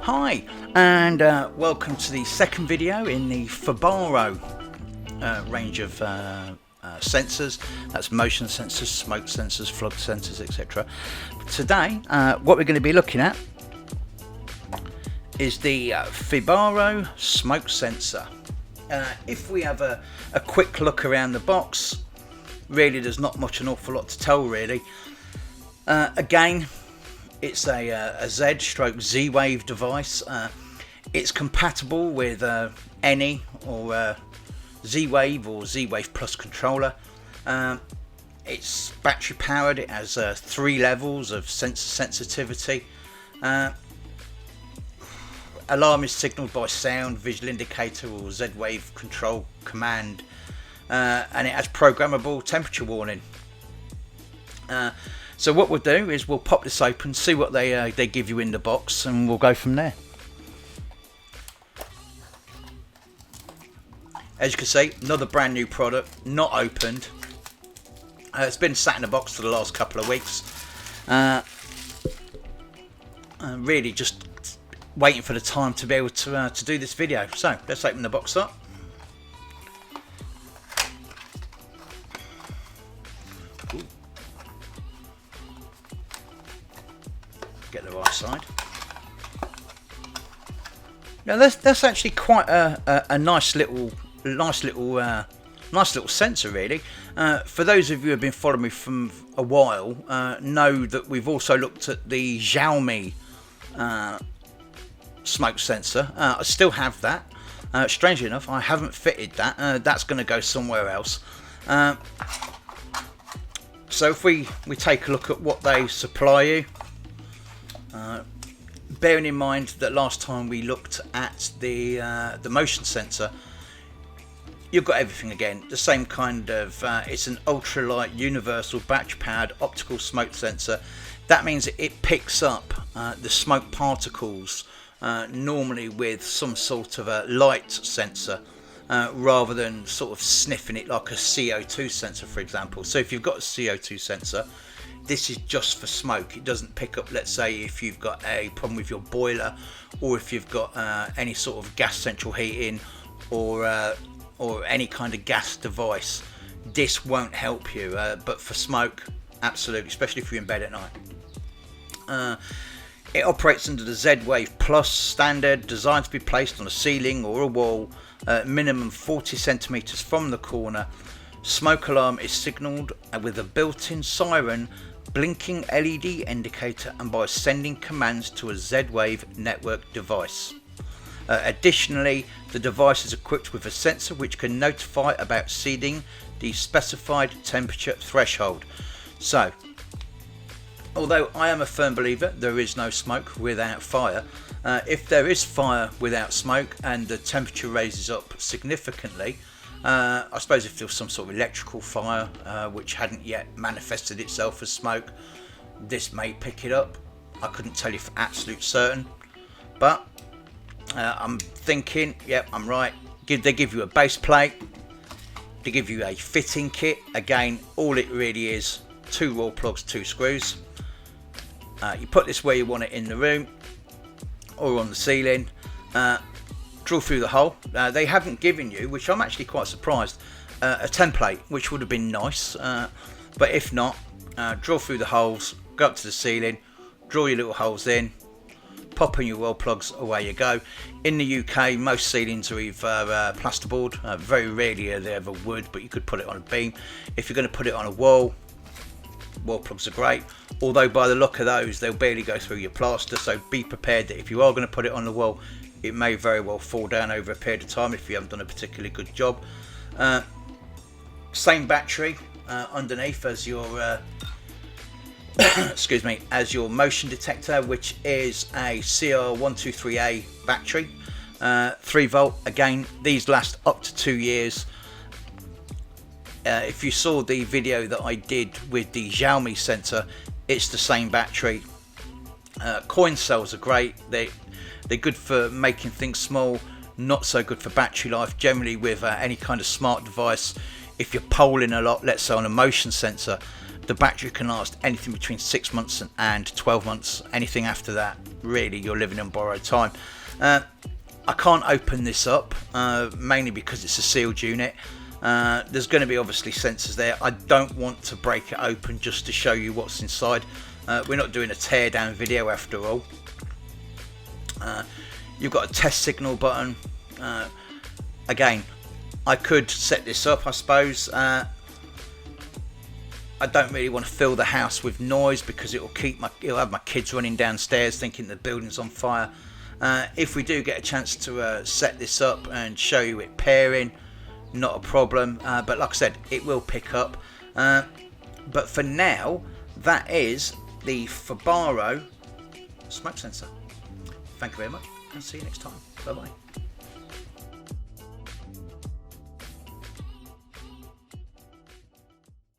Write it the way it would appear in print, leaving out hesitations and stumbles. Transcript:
Hi, and welcome to the second video in the Fibaro range of sensors. That's motion sensors, smoke sensors, flood sensors, etc. Today, what we're going to be looking at is the Fibaro Smoke Sensor. If we have a quick look around the box, really there's not much, an awful lot to tell really. Again, it's a Z/Z-Wave device. It's compatible with any or Z-Wave or Z-Wave Plus controller. It's battery powered. It has 3 levels of sensor sensitivity. Alarm is signalled by sound, visual indicator or Z-Wave control command, and it has programmable temperature warning. So what we'll do is we'll pop this open, see what they give you in the box, and we'll go from there. As you can see, another brand new product, not opened. It's been sat in the box for the last couple of weeks. Really just waiting for the time to be able to do this video. So let's open the box up. Get the right side. Now that's actually quite a nice little sensor really. For those of you who have been following me from a while, know that we've also looked at the Xiaomi smoke sensor. I still have that. Strangely enough, I haven't fitted that. That's going to go somewhere else. So if we take a look at what they supply you. Bearing in mind that last time we looked at the motion sensor, you've got everything again. The same kind of, it's an ultralight universal battery powered optical smoke sensor. That means it picks up the smoke particles normally with some sort of a light sensor, rather than sort of sniffing it like a CO2 sensor, for example. So if you've got a CO2 sensor, this is just for smoke. It doesn't pick up, let's say, if you've got a problem with your boiler, or if you've got any sort of gas central heating, or any kind of gas device. This won't help you, but for smoke, absolutely, especially if you're in bed at night. It operates under the Z-Wave Plus standard, designed to be placed on a ceiling or a wall, minimum 40 centimeters from the corner. Smoke alarm is signalled with a built-in siren, blinking LED indicator, and by sending commands to a Z-Wave network device. Additionally, the device is equipped with a sensor which can notify about exceeding the specified temperature threshold. So, although I am a firm believer there is no smoke without fire, if there is fire without smoke and the temperature raises up significantly, I suppose if there was some sort of electrical fire which hadn't yet manifested itself as smoke, this may pick it up. I couldn't tell you for absolute certain, but I'm thinking, yep, I'm right. They give you a base plate, they give you a fitting kit. Again, all it really is, 2 raw plugs, 2 screws. You put this where you want it in the room or on the ceiling. Drill through the hole. They haven't given you, which I'm actually quite surprised, a template, which would have been nice, but if not, drill through the holes, go up to the ceiling, drill your little holes in, pop in your wall plugs, away you go. In the UK, most ceilings are either plasterboard, very rarely are they ever wood, but you could put it on a beam. If you're going to put it on a wall plugs are great, although by the look of those they'll barely go through your plaster, so be prepared that if you are going to put it on the wall, it may very well fall down over a period of time if you haven't done a particularly good job. Same battery underneath as your excuse me, as your motion detector, which is a CR123A battery, 3 volt. Again, these last up to 2 years. If you saw the video that I did with the Xiaomi sensor, it's the same battery. Coin cells are great. They're good for making things small, not so good for battery life. Generally with any kind of smart device, if you're polling a lot, let's say on a motion sensor, the battery can last anything between 6 months and 12 months. Anything after that, really, you're living on borrowed time. I can't open this up, mainly because it's a sealed unit. There's going to be obviously sensors there. I don't want to break it open just to show you what's inside. We're not doing a teardown video after all. You've got a test signal button. Again, I could set this up, I suppose. I don't really want to fill the house with noise because it'll have my kids running downstairs thinking the building's on fire. If we do get a chance to set this up and show you it pairing, not a problem. But like I said, it will pick up. But for now, that is the Fibaro Smoke Sensor. Thank you very much, and see you next time. Bye bye.